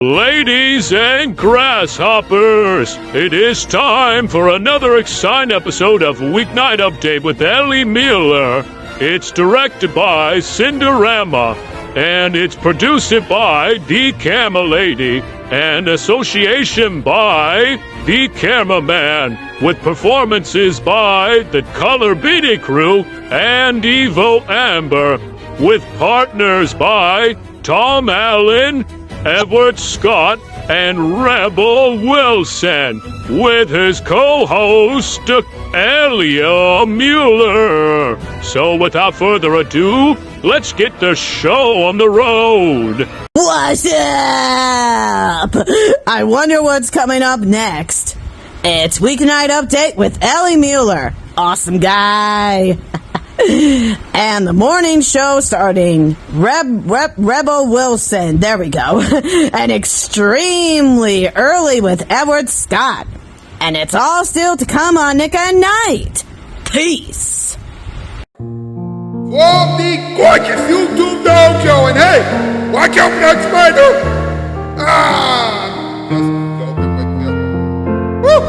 Ladies and grasshoppers, it is time for another exciting episode of Weeknight Update with Ellie Muller. It's directed by Cinderama, and it's produced by The Camera Lady, and association by The Cameraman, with performances by the Color Beatty Crew and Evo Amber, with partners by Tom Allen, Edward Scott, and Rebel Wilson, with his co-host, Elia Muller. So without further ado, let's get the show on the road. What's up? I wonder what's coming up next. It's Weeknight Update with Ellie Muller. Awesome guy. And the morning show starting Rebel Wilson. There we go. And extremely early with Edward Scott. And it's all still to come on Nick at Night. Peace. From the gorgeous YouTube dojo, and hey, watch out for that spider! Just joking with you. Woo!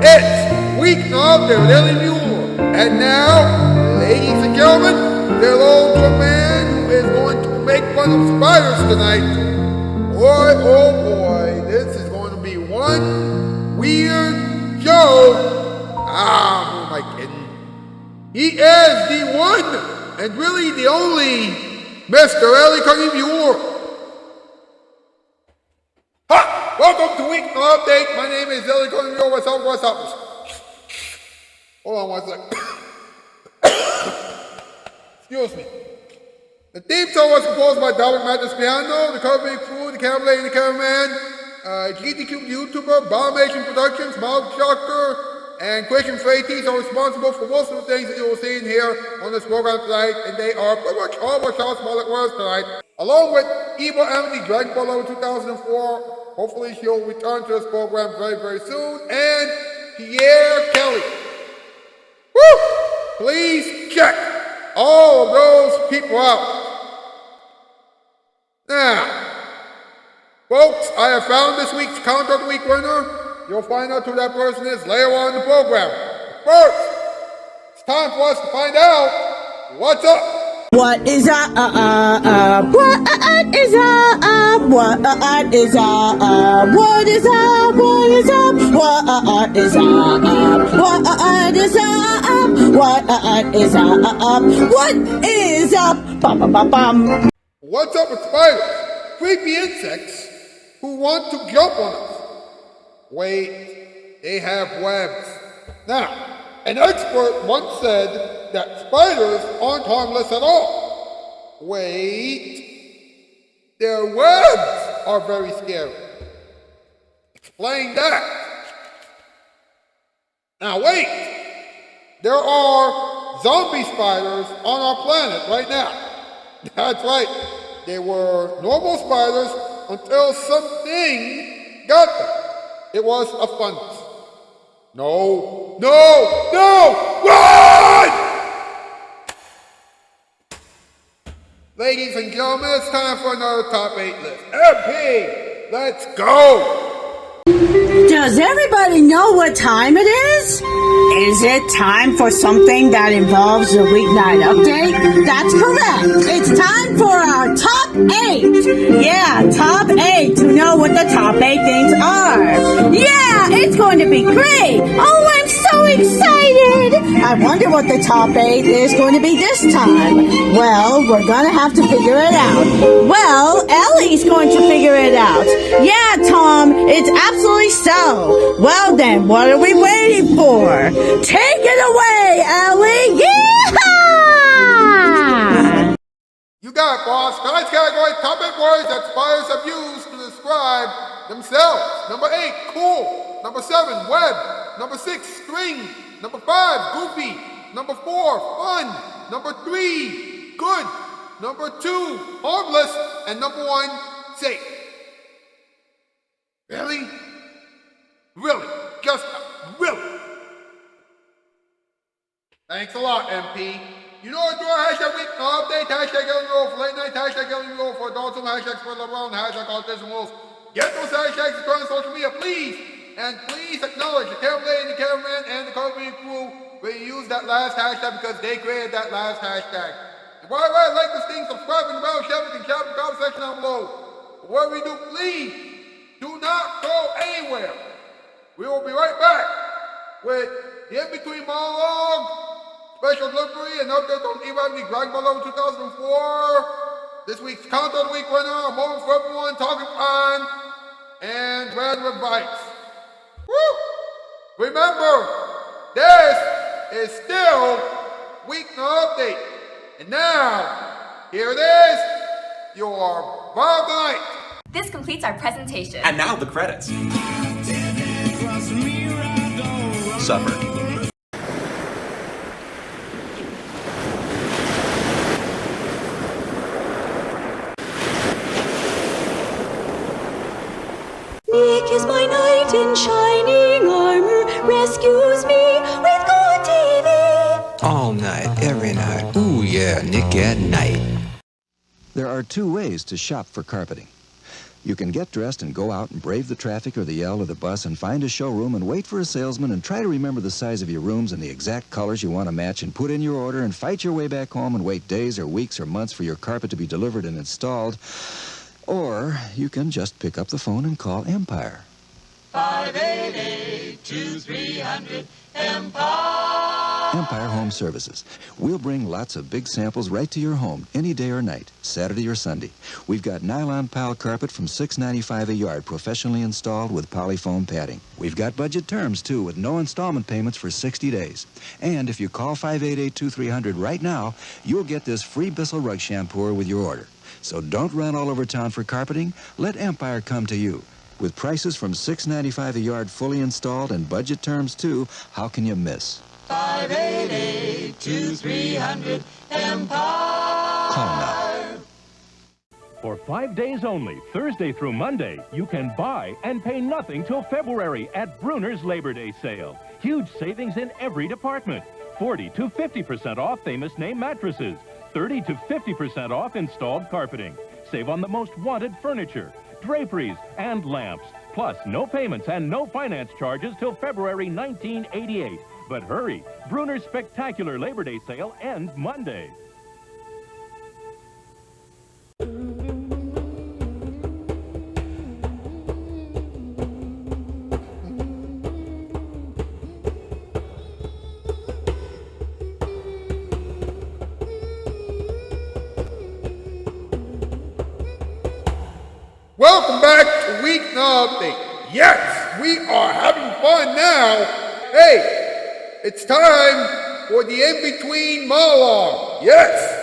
It's Weeknight with Ellie Muller, and now, ladies and gentlemen, they're on to a man who is going to make fun of spiders tonight. Boy, oh boy, this is going to be one weird show. Who am I kidding? He is the one and really the only Mr. Ellie Muller. Ha! Welcome to Weeknight Update. My name is Ellie Muller. What's up? Hold on one second. Excuse me. The theme song was composed by Dominic Mathis Piano, the Caribbean Crew, the Camera Lady, the Cameraman, GTQ YouTuber, Bombation Productions, Mouth Shocker, and Christian Freighties are responsible for most of the things that you will see in here on this program tonight, and they are pretty much all what Shoutout Spotlight was tonight. Along with Eva Amity, Dragon Ball Level 2004, hopefully she'll return to this program very, very soon, and Pierre Kelly. Woo! Please check all of those people out. Now, folks, I have found this week's Counter of the Week winner. You'll find out who that person is later on in the program. First, it's time for us to find out what's up. What is up? What is up? What is up? What is up? What is up? What is up? What is up? What is up? What is up? Bum bum bum bum. What's up with spiders? Creepy insects who want to jump on us. Wait, they have webs. Now, an expert once said that spiders aren't harmless at all. Wait, their webs are very scary. Explain that. Now wait, there are zombie spiders on our planet right now. That's right, they were normal spiders until something got them. It was a fungus. No! Run! Ladies and gentlemen, it's time for another top 8 list. MP, let's go! Does everybody know what time it is? Is it time for something that involves the Weeknight Update? That's correct. It's time for our top 8. Yeah, top 8 to know what the top 8 things are. Yeah, it's going to be great. Oh, I'm so excited. I wonder what the top 8 is going to be this time. Well, we're going to have to figure it out. Well, Ellie's going to figure it out. Yeah, Tom, it's absolutely so. Well then, what are we waiting for? Take it away, Ellie! Yeah! You got it, boss. Tonight's category, top 8 words that spiders have used to describe themselves. Number 8, cool. Number 7, web. Number 6, string. Number 5, goofy. Number 4, fun. Number 3, good. Number 2, harmless. And number 1, safe. Really? Really? Just really? Thanks a lot, MP. You know what, hashtag Weeknight Update, hashtag Ellie Muller for late night, hashtag Ellie Muller for adults, hashtag spread around, hashtag autism rules. Get those hashtags across on social media, please. And please acknowledge the camera lady, the cameraman, and the carpentry crew when you use that last hashtag because they created that last hashtag. And by the way, like this thing, subscribe and bell, share it, and share the comment section down below. But what we do, please, do not go anywhere. We will be right back with the in-between monologue, special delivery, and update on E-Revenue Dragon Ball 2004, this week's Countdown of the Week winner, a moment for everyone, talking on, and random advice. Woo! Remember, this is still Weeknight Update. And now, here it is, your Bar of the Night. This completes our presentation. And now the credits. Suffer. Nick is my knight in shining armor, rescues me with good TV. All night, every night. Ooh yeah, Nick at night. There are two ways to shop for carpeting. You can get dressed and go out and brave the traffic or the yell or the bus and find a showroom and wait for a salesman and try to remember the size of your rooms and the exact colors you want to match and put in your order and fight your way back home and wait days or weeks or months for your carpet to be delivered and installed. Or you can just pick up the phone and call Empire. 588-2300 Empire Home Services. We'll bring lots of big samples right to your home any day or night, Saturday or Sunday. We've got nylon pile carpet from $6.95 a yard, professionally installed with polyfoam padding. We've got budget terms, too, with no installment payments for 60 days. And if you call 588-2300 right now, you'll get this free Bissell rug shampooer with your order. So don't run all over town for carpeting. Let Empire come to you. With prices from $6.95 a yard fully installed and budget terms, too, how can you miss? 588-2300 Empire. Call now. For 5 days only, Thursday through Monday, you can buy and pay nothing till February at Bruner's Labor Day sale. Huge savings in every department. 40 to 50% off famous name mattresses. 30 to 50% off installed carpeting. Save on the most wanted furniture, draperies, and lamps. Plus, no payments and no finance charges till February 1988. But hurry, Bruner's spectacular Labor Day sale ends Monday. Welcome back to Weeknight Update. Yes, we are having fun now. Hey, it's time for the in-between monologue. Yes.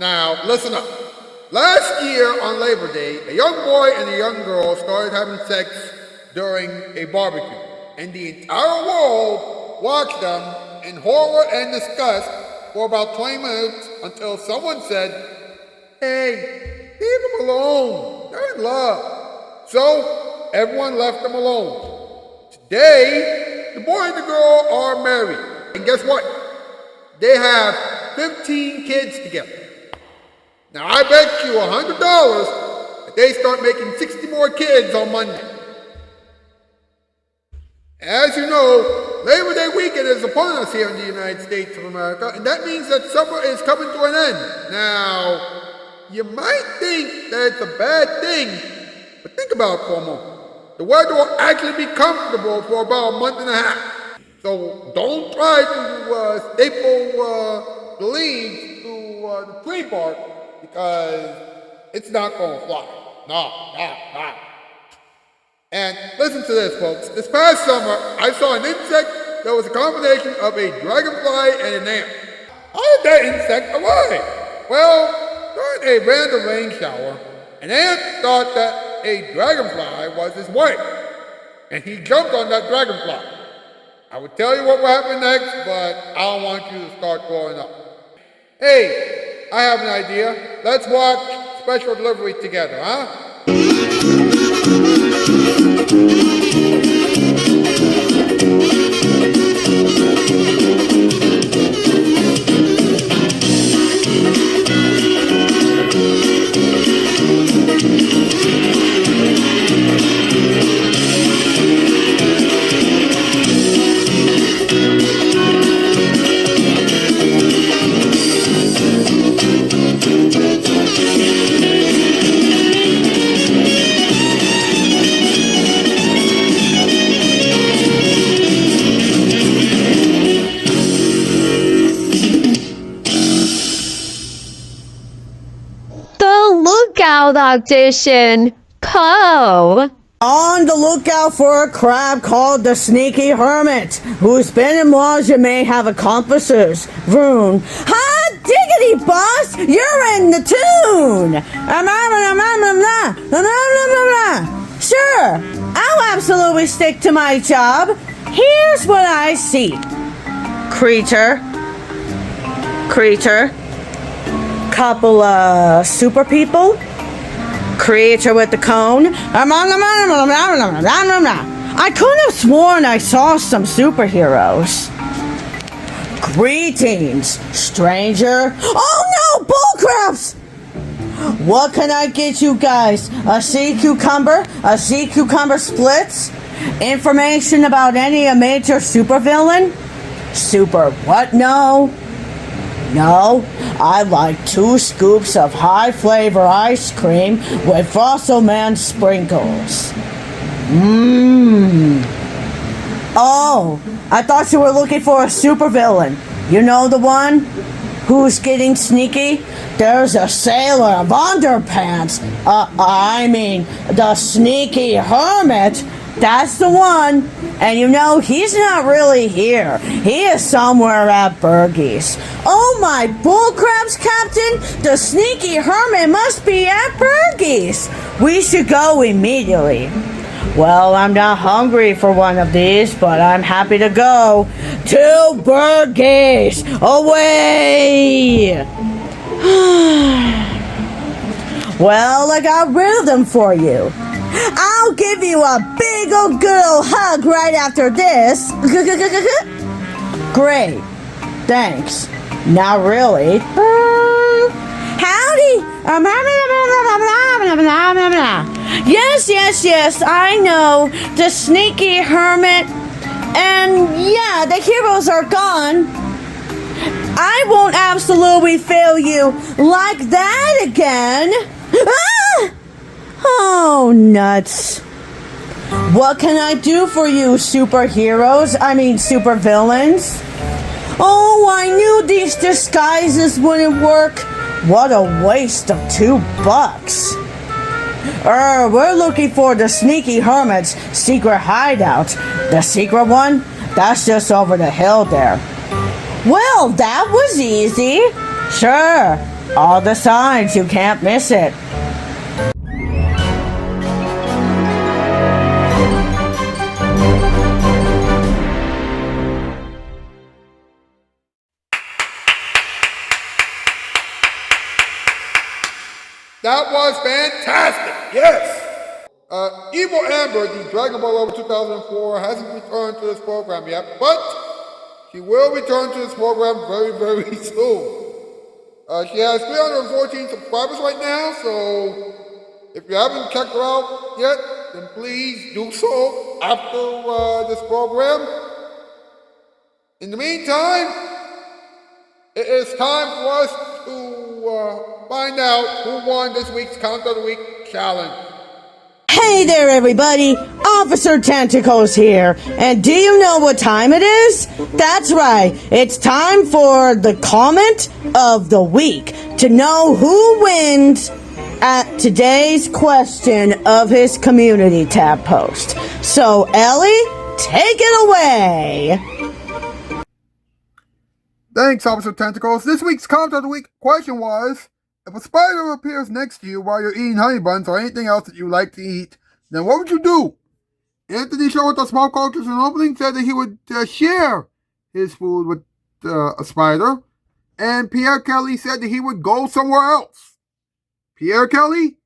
Now, listen up. Last year on Labor Day, a young boy and a young girl started having sex during a barbecue, and the entire world watched them in horror and disgust for about 20 minutes until someone said, "Hey, leave them alone. They're in love." So, everyone left them alone. Today, the boy and the girl are married, and guess what? They have 15 kids together. Now, I bet you $100 that they start making 60 more kids on Monday. As you know, Labor Day weekend is upon us here in the United States of America, and that means that summer is coming to an end. Now, you might think that it's a bad thing, but think about it for a moment. The weather will actually be comfortable for about a month and a half. So don't try to staple the leaves to the tree bark, because it's not going to fly. No. And listen to this, folks. This past summer, I saw an insect that was a combination of a dragonfly and an ant. How did that insect arrive? Well, during a random rain shower, an ant thought that a dragonfly was his wife, and he jumped on that dragonfly. I would tell you what will happen next, but I don't want you to start throwing up. Hey, I have an idea. Let's watch Special Delivery together, huh? Lookout audition. Poe. On the lookout for a crab called the Sneaky Hermit, whose memoirs you may have accomplices. Vroom. Hot diggity, boss! You're in the tune! Sure, I'll absolutely stick to my job. Here's what I see. Creature. Couple of super people. Creature with the cone. I could have sworn I saw some superheroes. Greetings, stranger. Oh no, bullcraps! What can I get you guys? A sea cucumber? A sea cucumber splits? Information about any major supervillain? Super what? No, I like 2 scoops of high flavor ice cream with Fossil Man sprinkles. Oh, I thought you were looking for a supervillain. You know the one who's getting sneaky? There's a sailor of underpants. The Sneaky Hermit. That's the one. And you know, he's not really here. He is somewhere at Bergie's. Oh my bullcraps, Captain! The Sneaky Hermit must be at Bergie's. We should go immediately. Well, I'm not hungry for one of these, but I'm happy to go to Bergie's. Away! Well, I got rid of them for you. I'll give you a big old good old hug right after this. Great. Thanks. Not really. Howdy. Yes, I know. The Sneaky Hermit. And yeah, the heroes are gone. I won't absolutely fail you like that again. Ah! Oh, nuts. What can I do for you, superheroes? Supervillains? Oh, I knew these disguises wouldn't work. What a waste of $2. We're looking for the Sneaky Hermit's secret hideout. The secret one? That's just over the hill there. Well, that was easy. Sure. All the signs, you can't miss it. That was fantastic, yes! Evil Amber, the Dragon Ball over 2004, hasn't returned to this program yet, but she will return to this program very, very soon. She has 314 subscribers right now, so if you haven't checked her out yet, then please do so after this program. In the meantime, it is time for us to find out who won this week's Count of the Week challenge. Hey there, everybody. Officer Tentacles here. And do you know what time it is? That's right. It's time for the comment of the week to know who wins at today's question of his community tab post. So, Ellie, take it away. Thanks, Officer Tentacles. This week's comment of the week question was, if a spider appears next to you while you're eating honey buns or anything else that you like to eat, then what would you do? Anthony Show with the Small Cultures and Opening said that he would share his food with a spider. And Pierre Kelly said that he would go somewhere else. Pierre Kelly,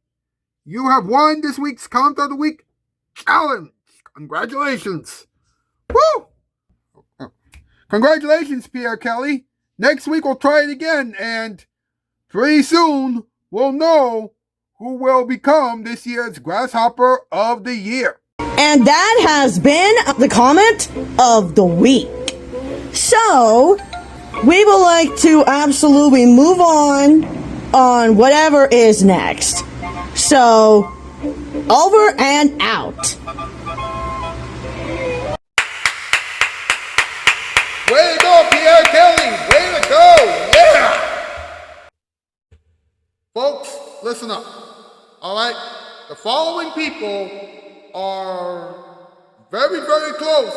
you have won this week's comment of the week challenge. Congratulations. Woo! Congratulations, Pierre Kelly. Next week we'll try it again, and pretty soon we'll know who will become this year's Grasshopper of the Year. And that has been the comment of the week. So, we would like to absolutely move on whatever is next. So, over and out. Way to go, Pierre Kelly! Way to go! Yeah! Folks, listen up. All right? The following people are very, very close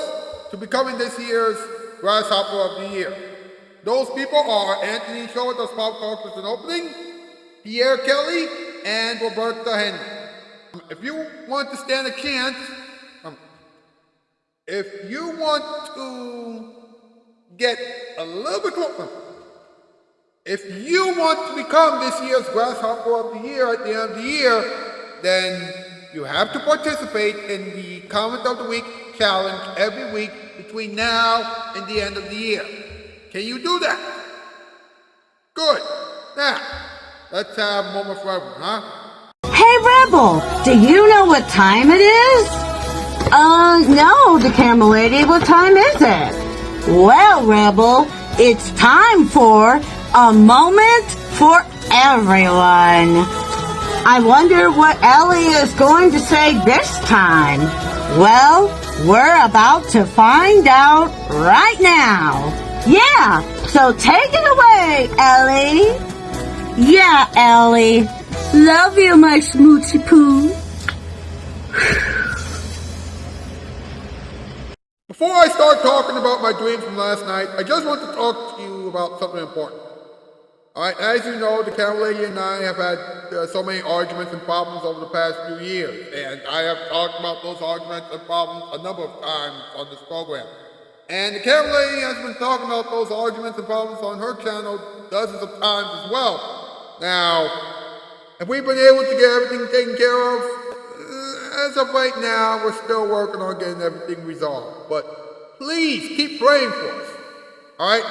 to becoming this year's Grasshopper of the Year. Those people are Anthony Show with the Small Cultures and Opening, Pierre Kelly, and Roberta Henry. If you want to stand a chance, if you want to get a little bit closer, if you want to become this year's Grasshopper of the Year at the end of the year, then you have to participate in the Comment of the Week challenge every week between now and the end of the year. Can you do that? Good. Now, let's have a moment for everyone, huh? Hey, Rebel, do you know what time it is? No, the camera lady, what time is it? Well, Rebel, it's time for a moment for everyone. I wonder what Ellie is going to say this time. Well, we're about to find out right now. Yeah, so take it away, Ellie. Yeah, Ellie. Love you, my smoochie poo. Before I start talking about my dream from last night, I just want to talk to you about something important. Alright, as you know, the camera lady and I have had so many arguments and problems over the past few years, and I have talked about those arguments and problems a number of times on this program. And the camera lady has been talking about those arguments and problems on her channel dozens of times as well. Now, have we been able to get everything taken care of? As of right now, we're still working on getting everything resolved. But please keep praying for us. Alright?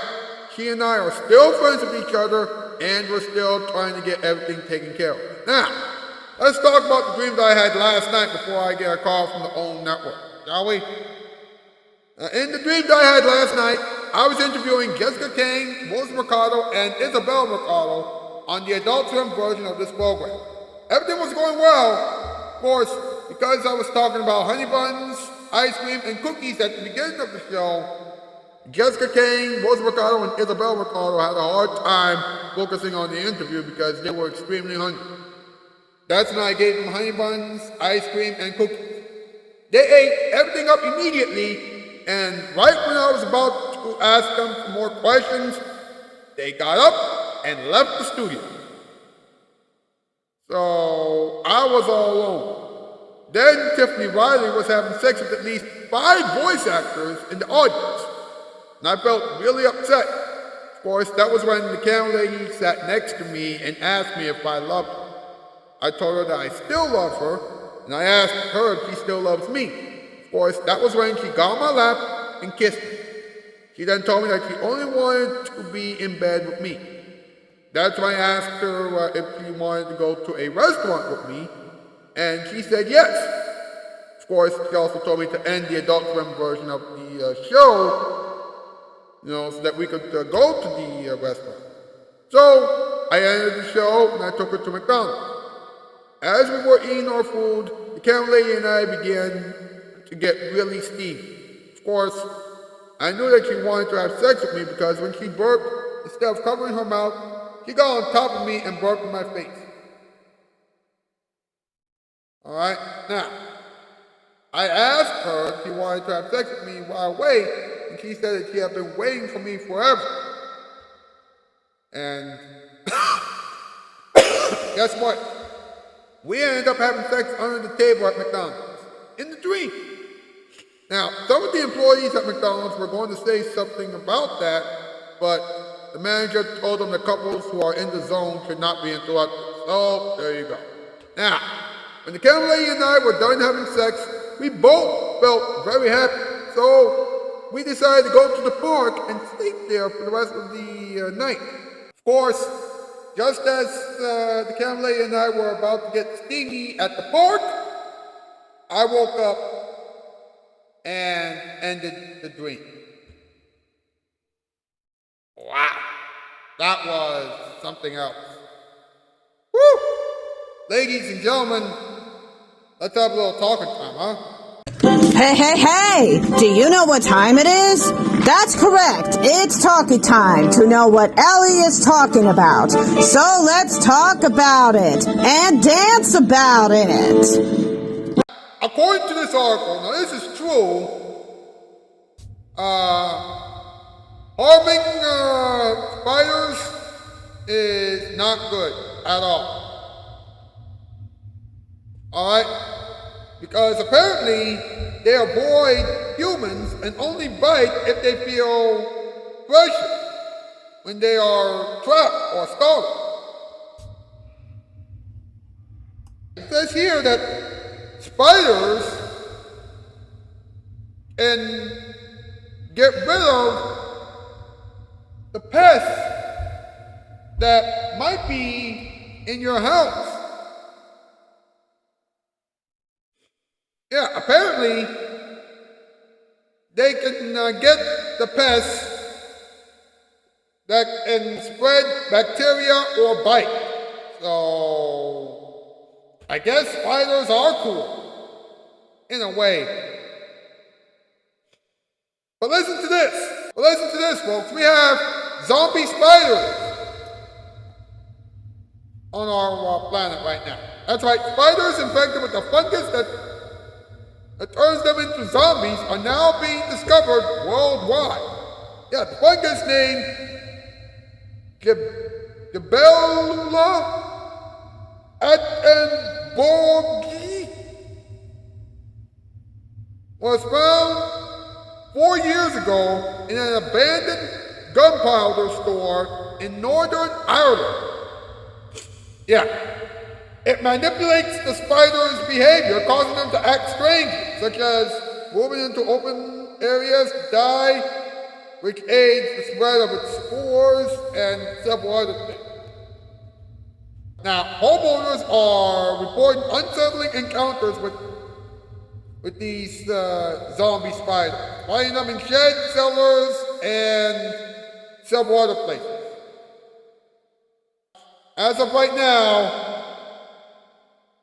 She and I are still friends with each other, and we're still trying to get everything taken care of. Now, let's talk about the dream that I had last night before I get a call from the OWN network, shall we? In the dream that I had last night, I was interviewing Jessica Kane, Rose Mercado, and Isabel Mercado on the adult swim version of this program. Everything was going well, of course, because I was talking about honey buns, ice cream, and cookies at the beginning of the show. Jessica Kane, Rose Mercado, and Isabel Mercado had a hard time focusing on the interview because they were extremely hungry. That's when I gave them honey buns, ice cream, and cookies. They ate everything up immediately, and right when I was about to ask them some more questions, they got up and left the studio. So I was all alone. Then Tiffany Riley was having sex with at least 5 voice actors in the audience. And I felt really upset. Of course, that was when the camera lady sat next to me and asked me if I loved her. I told her that I still love her, and I asked her if she still loves me. Of course, that was when she got on my lap and kissed me. She then told me that she only wanted to be in bed with me. That's when I asked her if she wanted to go to a restaurant with me, and she said yes. Of course, she also told me to end the Adult Swim version of the show, so that we could go to the restaurant. So I ended the show and I took her to McDonald's. As we were eating our food, the camera lady and I began to get really steamy. Of course, I knew that she wanted to have sex with me because when she burped, instead of covering her mouth, she got on top of me and burped in my face. Alright, now, I asked her if she wanted to have sex with me while away, and she said that she had been waiting for me forever. And guess what? We ended up having sex under the table at McDonald's. In the dream. Now, some of the employees at McDonald's were going to say something about that, but the manager told them the couples who are in the zone should not be interrupted. So, there you go. Now, when the camera lady and I were done having sex, we both felt very happy. So, we decided to go to the park and sleep there for the rest of the night. Of course, just as the camera lady and I were about to get steamy at the park, I woke up and ended the dream. Wow, that was something else. Woo! Ladies and gentlemen, let's have a little talking time, huh? Hey! Do you know what time it is? That's correct. It's talking time to know what Ellie is talking about. So let's talk about it and dance about it. According to this article, now this is true, harming spiders is not good at all. Alright? Because apparently they avoid humans and only bite if they feel pressure when they are trapped or startled. It says here that spiders can get rid of the pests that might be in your house. Yeah, apparently they can get the pests that can spread bacteria or bite. So I guess spiders are cool, in a way. But listen to this. Folks. We have zombie spiders on our planet right now. That's right, spiders infected with the fungus that turns them into zombies are now being discovered worldwide. Yeah, the fungus named Gibellula attenboroughi was found 4 years ago in an abandoned gunpowder store in Northern Ireland. Yeah. It manipulates the spider's behavior, causing them to act strangely, such as moving into open areas to die, which aids the spread of its spores and several other things. Now, homeowners are reporting unsettling encounters with these zombie spiders, finding them in sheds, cellars, and several other places. As of right now,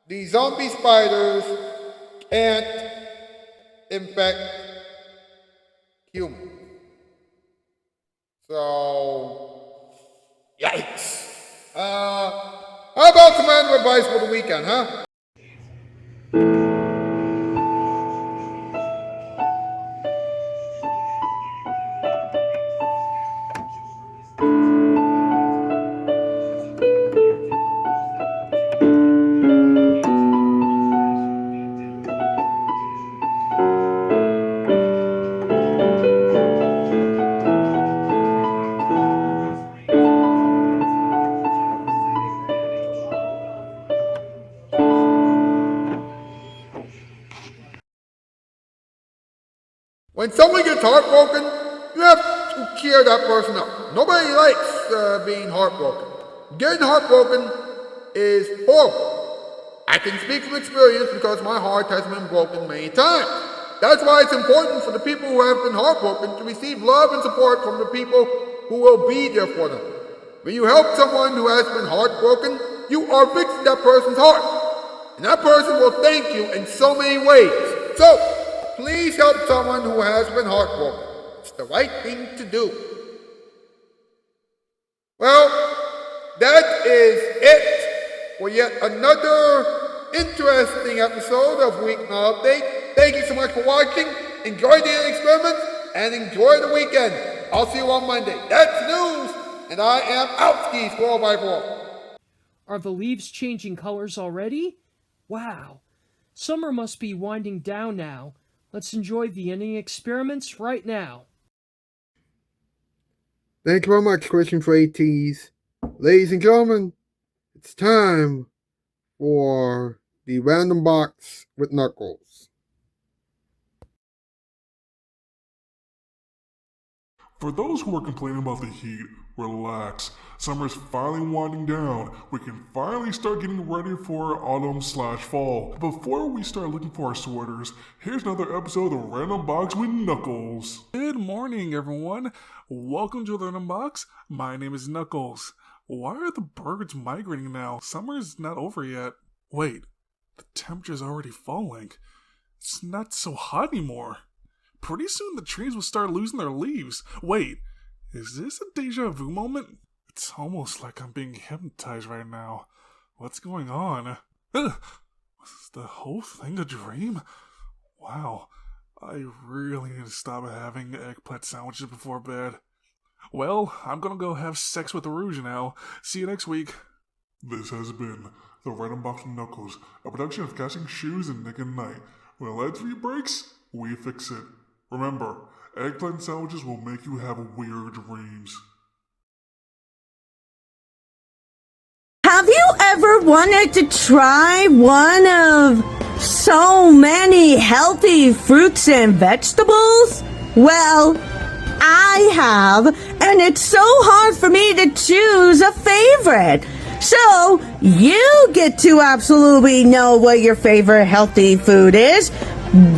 the zombie spiders can't infect humans. So, yikes. How about some random advice for the weekend, huh? When someone gets heartbroken, you have to cheer that person up. Nobody likes being heartbroken. Getting heartbroken is horrible. I can speak from experience because my heart has been broken many times. That's why it's important for the people who have been heartbroken to receive love and support from the people who will be there for them. When you help someone who has been heartbroken, you are fixing that person's heart. And that person will thank you in so many ways. So, please help someone who has been heartbroken. It's the right thing to do. Well, that is it for yet another interesting episode of Weeknight Update. Thank you so much for watching. Enjoy the experiment and enjoy the weekend. I'll see you on Monday. That's news. and I am Outski 4x4. Are the leaves changing colors already? Wow. Summer must be winding down now. Let's enjoy the ending experiments right now. Thank you very much, Christian Freites. Ladies and gentlemen, it's time for the random box with Knuckles. For those who are complaining about the heat, relax. Summer's finally winding down. We can finally start getting ready for autumn/fall. Before we start looking for our sweaters, here's another episode of Random Box with Knuckles. Good morning, everyone. Welcome to the Random Box. My name is Knuckles. Why are the birds migrating now? Summer's not over yet. Wait, the temperature's already falling. It's not so hot anymore. Pretty soon the trees will start losing their leaves. Wait, is this a deja vu moment? It's almost like I'm being hypnotized right now. What's going on? Was the whole thing a dream? Wow, I really need to stop having eggplant sandwiches before bed. Well, I'm gonna go have sex with Rouge now. See you next week. This has been the Random Box with Knuckles, a production of Casting Shoes and Nick and Night. When electricity breaks, we fix it. Remember, eggplant sandwiches will make you have weird dreams. Have you ever wanted to try one of so many healthy fruits and vegetables? Well, I have, and it's so hard for me to choose a favorite. So, you get to absolutely know what your favorite healthy food is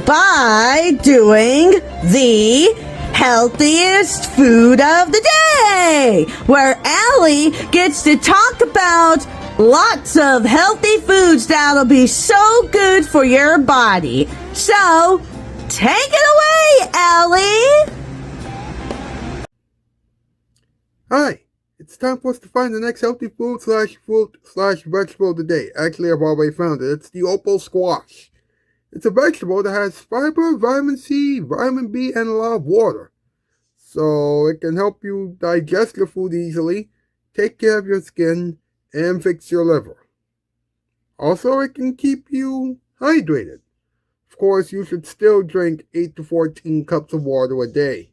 by doing the healthiest food of the day, where Allie gets to talk about lots of healthy foods that'll be so good for your body. So, take it away, Allie! Hi, it's time for us to find the next healthy food/fruit/vegetable of the day. Actually, I've already found it. It's the opal squash. It's a vegetable that has fiber, vitamin C, vitamin B, and a lot of water. So it can help you digest your food easily, take care of your skin, and fix your liver. Also, it can keep you hydrated. Of course, you should still drink 8 to 14 cups of water a day.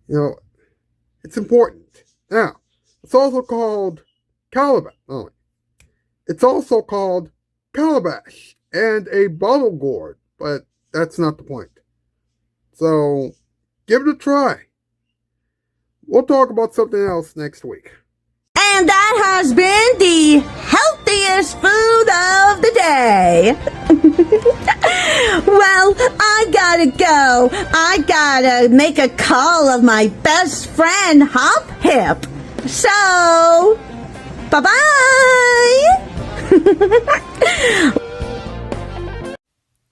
You know, it's important. Now, it's also called calabash. It's also called calabash and a bottle gourd, but that's not the point. So, give it a try. We'll talk about something else next week. And that has been the healthiest food of the day. Well, I gotta go. I gotta make a call of my best friend, Hop Hip. So, bye-bye.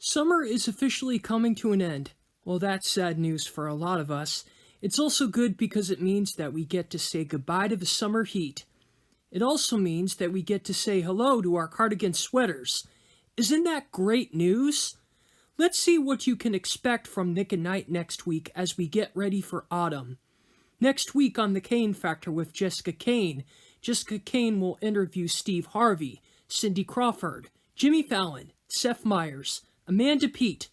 Summer is officially coming to an end. Well, that's sad news for a lot of us. It's also good because it means that we get to say goodbye to the summer heat. It also means that we get to say hello to our cardigan sweaters. Isn't that great news? Let's see what you can expect from Nick and Night next week as we get ready for autumn. Next week on The Kane Factor with Jessica Kane will interview Steve Harvey, Cindy Crawford, Jimmy Fallon, Seth Meyers, Amanda Pete,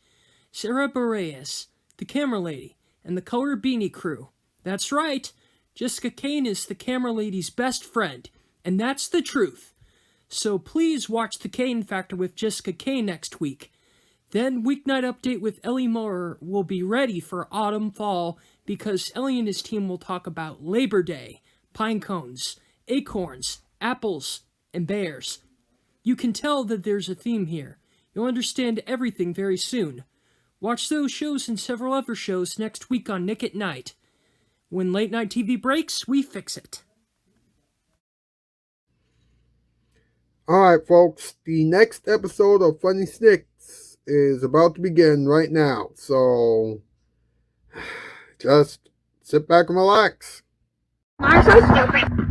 Sarah Bareilles, the Camera Lady, and the Color Beanie Crew. That's right, Jessica Kane is the Camera Lady's best friend, and that's the truth. So please watch The Kane Factor with Jessica Kane next week. Then Weeknight Update with Ellie Muller will be ready for autumn-fall because Ellie and his team will talk about Labor Day, pine cones, acorns, apples, and bears. You can tell that there's a theme here. You'll understand everything very soon. Watch those shows and several other shows next week on Nick at Night. When late night TV breaks, we fix it. Alright, folks, the next episode of Funny Sticks is about to begin right now. So, just sit back and relax. I'm so stupid.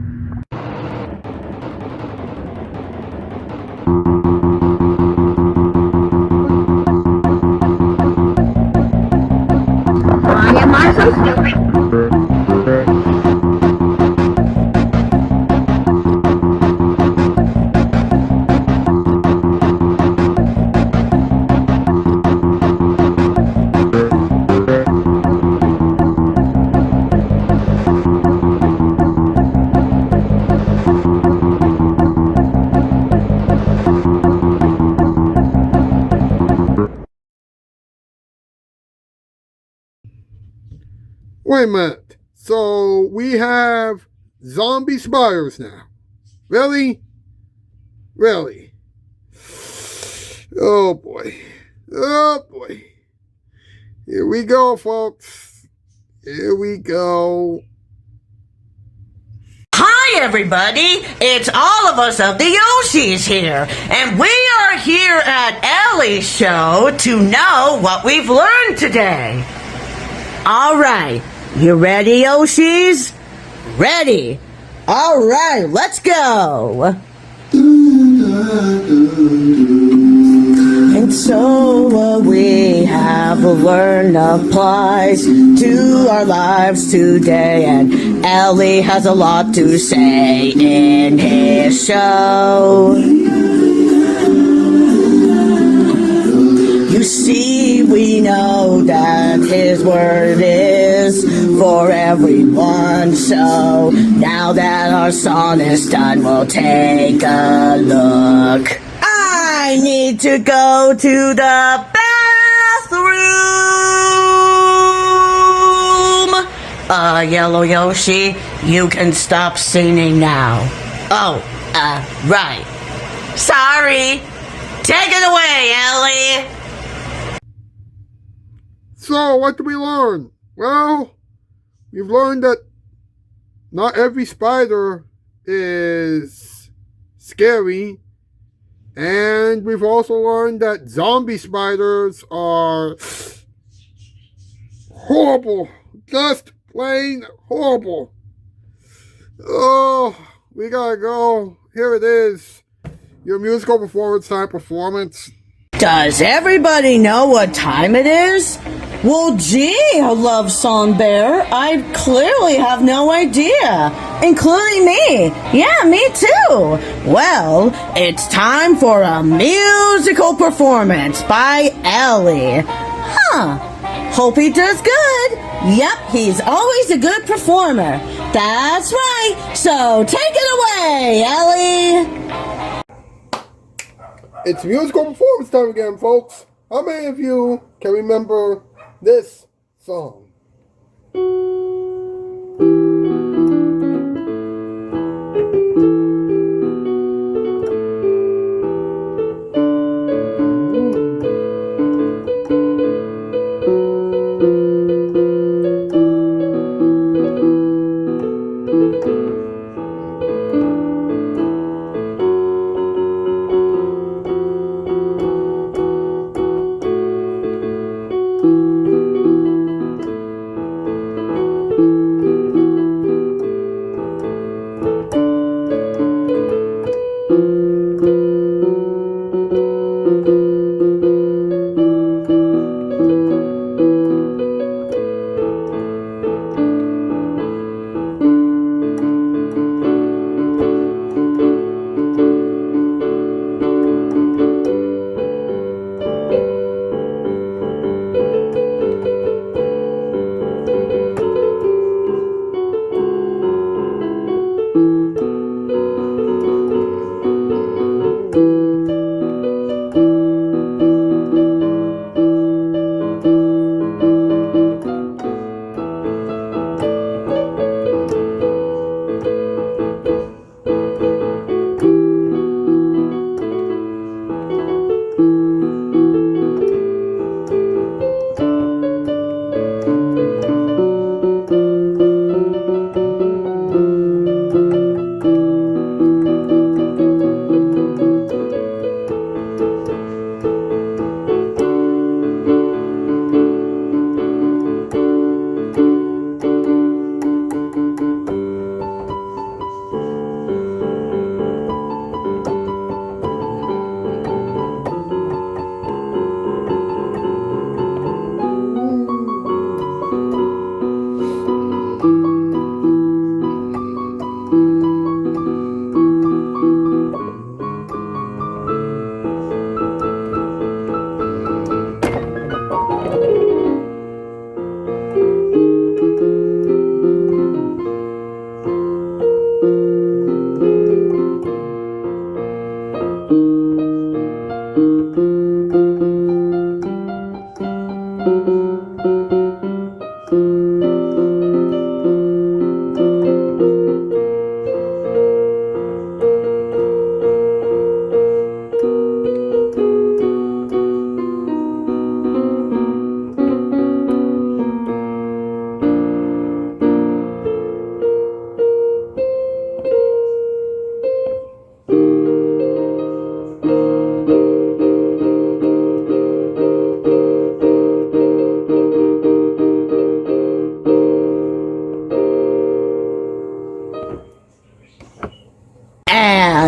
Why am I so stupid? Wait a minute. So we have zombie spiders now. Really? Really? Oh boy. Oh boy. Here we go, folks. Here we go. Hi, everybody. It's all of us of the Yoshis here, and we are here at Ellie's show to know what we've learned today. All right. You ready, Yoshis? Ready. All right, let's go. And so what we have learned applies to our lives today, and Ellie has a lot to say in his show. You see, we know that his word is for everyone, so now that our song is done, we'll take a look. I need to go to the bathroom. Yellow Yoshi, you can stop singing now. Oh, right. Sorry. Take it away, Ellie. So, what did we learn? Well, we've learned that not every spider is scary. And we've also learned that zombie spiders are horrible. Just plain horrible. Oh, we gotta go. Here it is. Your musical performance time performance. Does everybody know what time it is? Well, gee, Love Song Bear, I clearly have no idea. Including me. Yeah, me too. Well, it's time for a musical performance by Ellie. Huh. Hope he does good. Yep, he's always a good performer. That's right. So take it away, Ellie. It's musical performance time again, folks. How many of you can remember this song?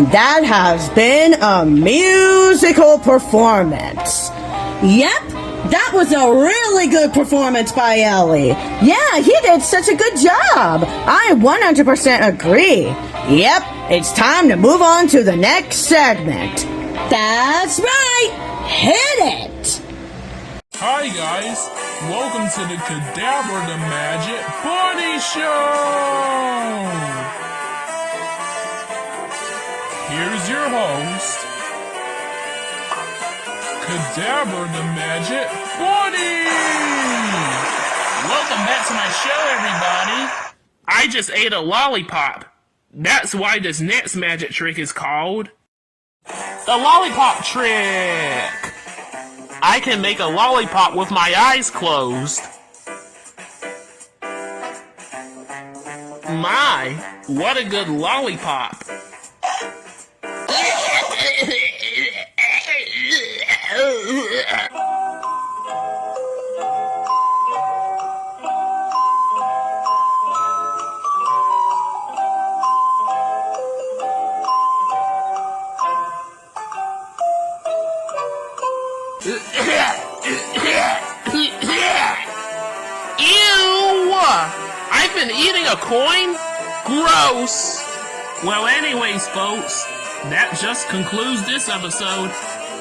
And that has been a musical performance. Yep, that was a really good performance by Ellie. Yeah, he did such a good job. I 100% agree. Yep, it's time to move on to the next segment. That's right, hit it! Hi guys, welcome to the Cadabra the Magic Bunny Show! Here's your host, Cadabra the Magic Bunny! Welcome back to my show, everybody! I just ate a lollipop. That's why this next magic trick is called the lollipop trick! I can make a lollipop with my eyes closed. My, what a good lollipop! Ew! I've been eating a coin? Gross! Well, anyways, folks, that just concludes this episode.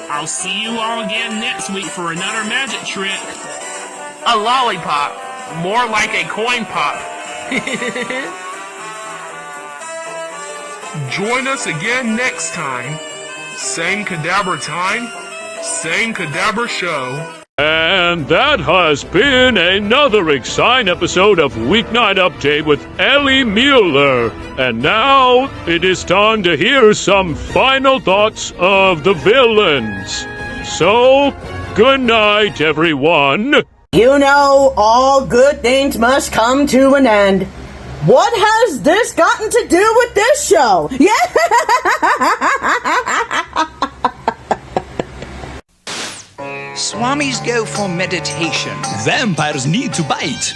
I'll see you all again next week for another magic trick. A lollipop. More like a coin pop. Join us again next time. Same Cadabra time, same Cadabra show. And that has been another exciting episode of Weeknight Update with Ellie Muller. And now it is time to hear some final thoughts of the villains. So, good night, everyone. You know, all good things must come to an end. What has this gotten to do with this show? Yeah! Swamis go for meditation. Vampires need to bite.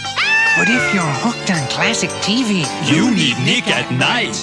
But if you're hooked on classic TV, You need Nick at Night.